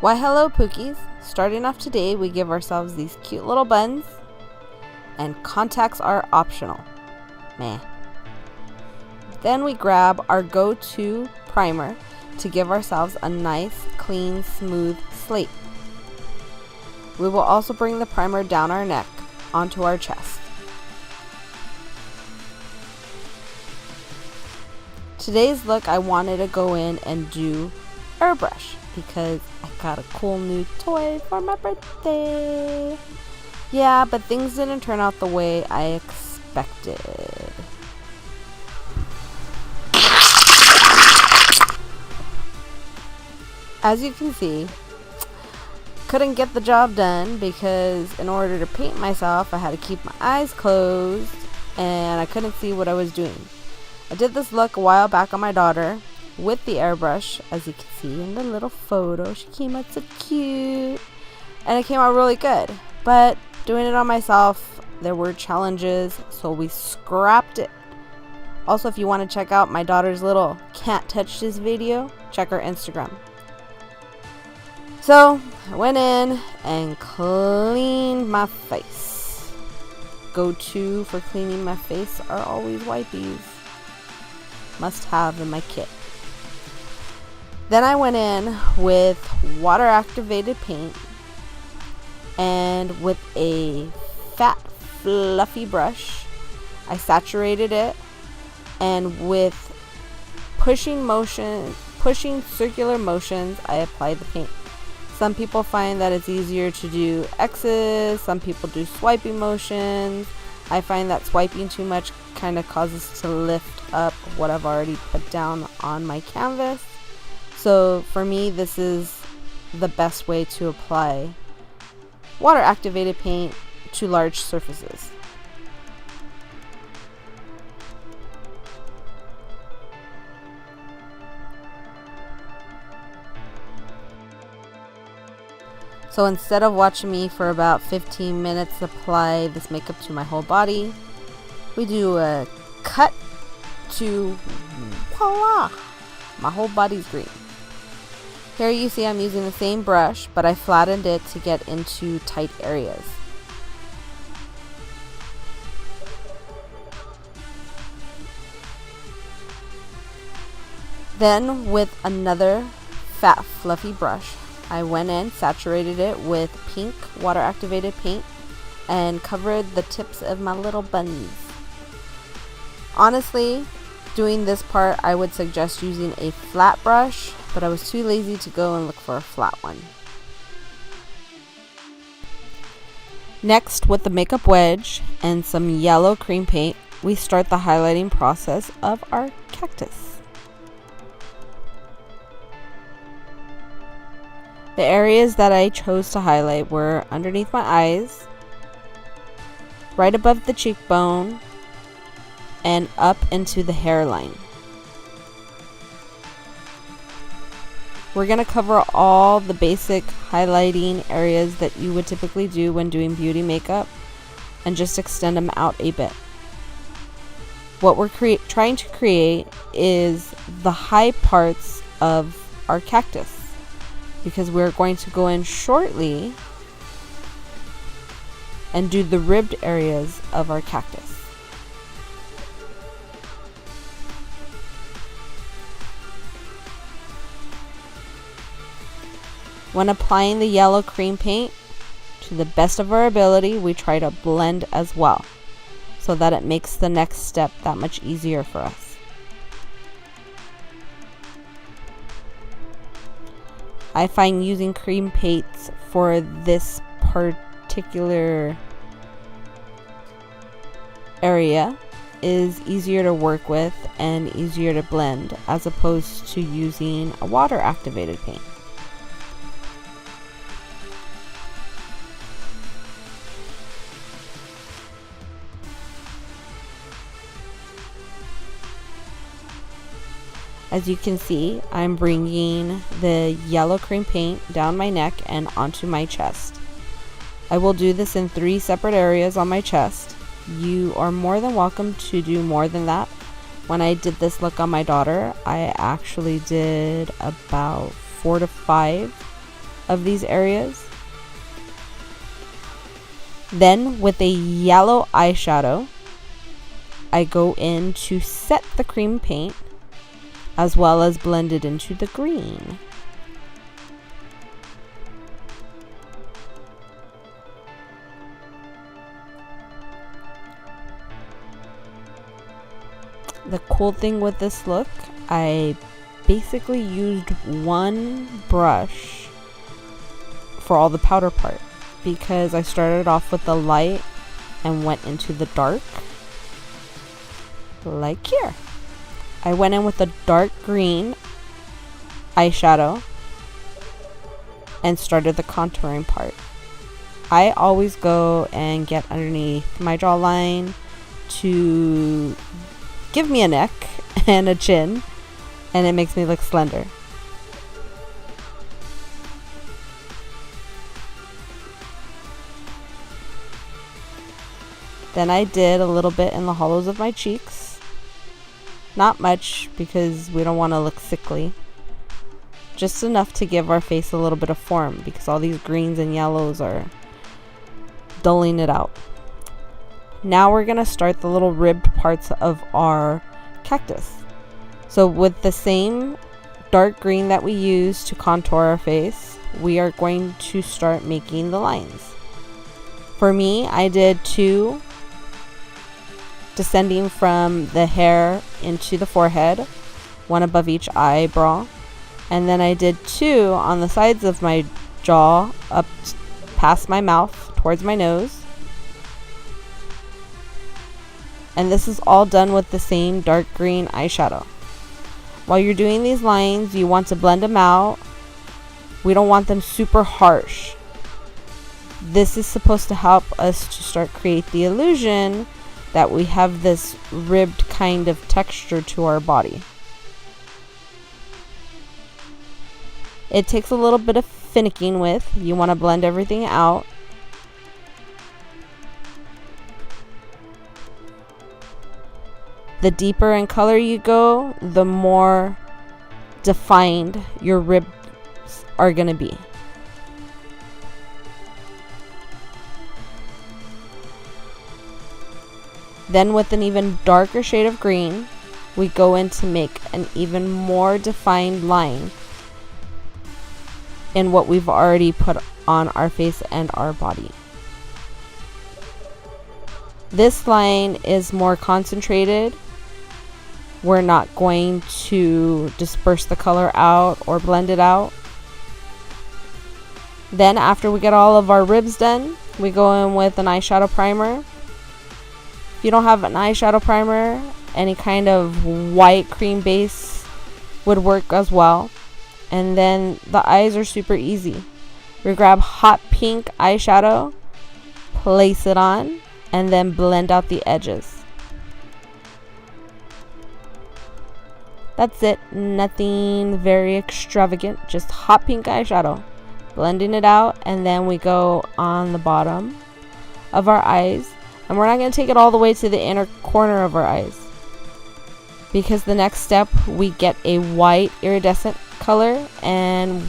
Why hello Pookies. Starting off today, we give ourselves these cute little buns, and contacts are optional. Meh. Then we grab our go-to primer to give ourselves a nice, clean, smooth slate. We will also bring the primer down our neck onto our chest. Today's look, I wanted to go in and do airbrush because I got a cool new toy for my birthday. Yeah, but things didn't turn out the way I expected. As you can see, couldn't get the job done because in order to paint myself, I had to keep my eyes closed and I couldn't see what I was doing. I did this look a while back on my daughter with the airbrush, as you can see in the little photo. She came out so cute and it came out really good, but doing it on myself, there were challenges, so we scrapped it. Also, if you want to check out my daughter's little can't touch this video, check her Instagram. So I went in and cleaned my face. Go-to for cleaning my face are always wipies. Must have in my kit. Then I went in with water activated paint and with a fat fluffy brush I saturated it, and with pushing circular motions I applied the paint. Some people find that it's easier to do X's, some people do swiping motions. I find that swiping too much kind of causes to lift up what I've already put down on my canvas. So for me, this is the best way to apply water activated paint to large surfaces. So instead of watching me for about 15 minutes apply this makeup to my whole body, we do a cut to voila, my whole body's green. Here you see I'm using the same brush, but I flattened it to get into tight areas. Then with another fat fluffy brush, I went in, saturated it with pink water activated paint, and covered the tips of my little buns. Honestly, doing this part, I would suggest using a flat brush, but I was too lazy to go and look for a flat one. Next, with the makeup wedge and some yellow cream paint, we start the highlighting process of our cactus. The areas that I chose to highlight were underneath my eyes, right above the cheekbone, and up into the hairline. We're going to cover all the basic highlighting areas that you would typically do when doing beauty makeup and just extend them out a bit. What we're trying to create is the high parts of our cactus, because we're going to go in shortly and do the ribbed areas of our cactus. When applying the yellow cream paint, to the best of our ability, we try to blend as well, so that it makes the next step that much easier for us. I find using cream paints for this particular area is easier to work with and easier to blend as opposed to using a water activated paint. As you can see, I'm bringing the yellow cream paint down my neck and onto my chest. I will do this in 3 separate areas on my chest. You are more than welcome to do more than that. When I did this look on my daughter, I actually did about 4 to 5 of these areas. Then with a yellow eyeshadow, I go in to set the cream paint as well as blend it into the green. The cool thing with this look, I basically used one brush for all the powder part because I started off with the light and went into the dark, like here. I went in with a dark green eyeshadow and started the contouring part. I always go and get underneath my jawline to give me a neck and a chin, and it makes me look slender. Then I did a little bit in the hollows of my cheeks. Not much because we don't want to look sickly. Just enough to give our face a little bit of form because all these greens and yellows are dulling it out. Now we're going to start the little ribbed parts of our cactus. So with the same dark green that we use to contour our face, we are going to start making the lines. For me, I did 2 descending from the hair into the forehead, 1 above each eyebrow, and then I did 2 on the sides of my jaw up past my mouth towards my nose. And this is all done with the same dark green eyeshadow. While you're doing these lines, you want to blend them out. We don't want them super harsh. This is supposed to help us to start create the illusion that we have this ribbed kind of texture to our body. It takes a little bit of finicking with. You want to blend everything out. The deeper in color you go, the more defined your ribs are going to be. Then with an even darker shade of green, we go in to make an even more defined line in what we've already put on our face and our body. This line is more concentrated. We're not going to disperse the color out or blend it out. Then after we get all of our ribs done, we go in with an eyeshadow primer. If you don't have an eyeshadow primer, any kind of white cream base would work as well. And then the eyes are super easy. We grab hot pink eyeshadow, place it on, and then blend out the edges. That's it. Nothing very extravagant. Just hot pink eyeshadow. Blending it out, and then we go on the bottom of our eyes. And we're not going to take it all the way to the inner corner of our eyes, because the next step we get a white iridescent color, and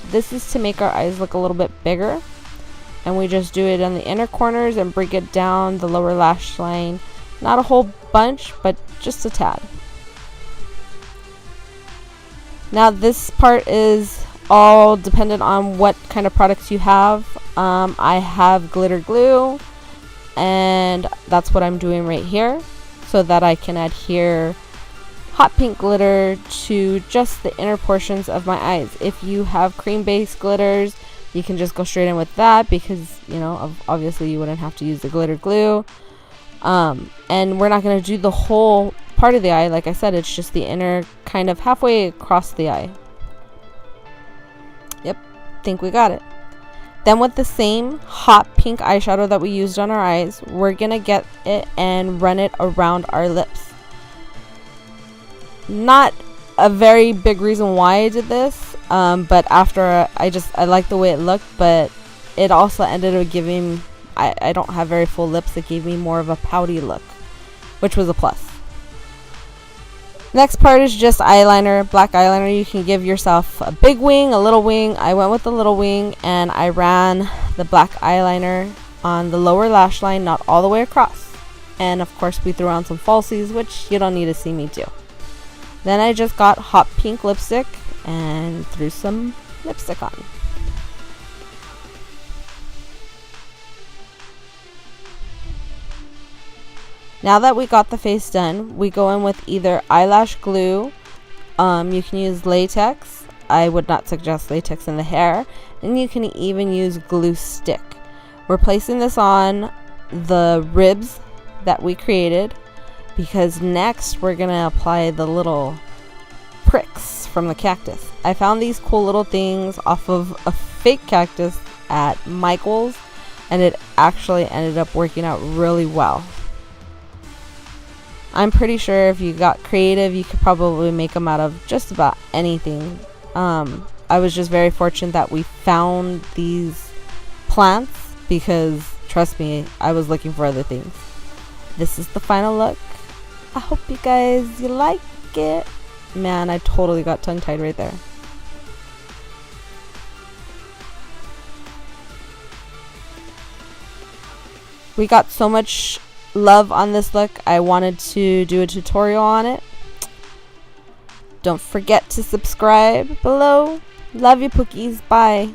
this is to make our eyes look a little bit bigger. And we just do it on the inner corners and bring it down the lower lash line. Not a whole bunch, but just a tad. Now this part is all dependent on what kind of products you have. I have glitter glue, and that's what I'm doing right here, so that I can adhere hot pink glitter to just the inner portions of my eyes. If you have cream based glitters, you can just go straight in with that, because obviously you wouldn't have to use the glitter glue. And we're not going to do the whole part of the eye. Like I said, it's just the inner, kind of halfway across the eye. Yep, think we got it. Then with the same hot pink eyeshadow that we used on our eyes, we're gonna get it and run it around our lips. Not a very big reason why I did this, but after I liked the way it looked, but it also ended up giving, I don't have very full lips, it gave me more of a pouty look, which was a plus. Next part is just eyeliner, black eyeliner. You can give yourself a big wing, a little wing. I went with the little wing, and I ran the black eyeliner on the lower lash line, not all the way across. And of course we threw on some falsies, which you don't need to see me do. Then I just got hot pink lipstick and threw some lipstick on. Now that we got the face done, we go in with either eyelash glue, you can use latex. I would not suggest latex in the hair, and you can even use glue stick. We're placing this on the ribs that we created, because next we're going to apply the little pricks from the cactus. I found these cool little things off of a fake cactus at Michael's, and it actually ended up working out really well. I'm pretty sure if you got creative, you could probably make them out of just about anything. I was just very fortunate that we found these plants, because trust me, I was looking for other things. This is the final look. I hope you guys like it. Man, I totally got tongue-tied right there. We got so much love on this look, I wanted to do a tutorial on it. Don't forget to subscribe below. Love you, Pookies. Bye.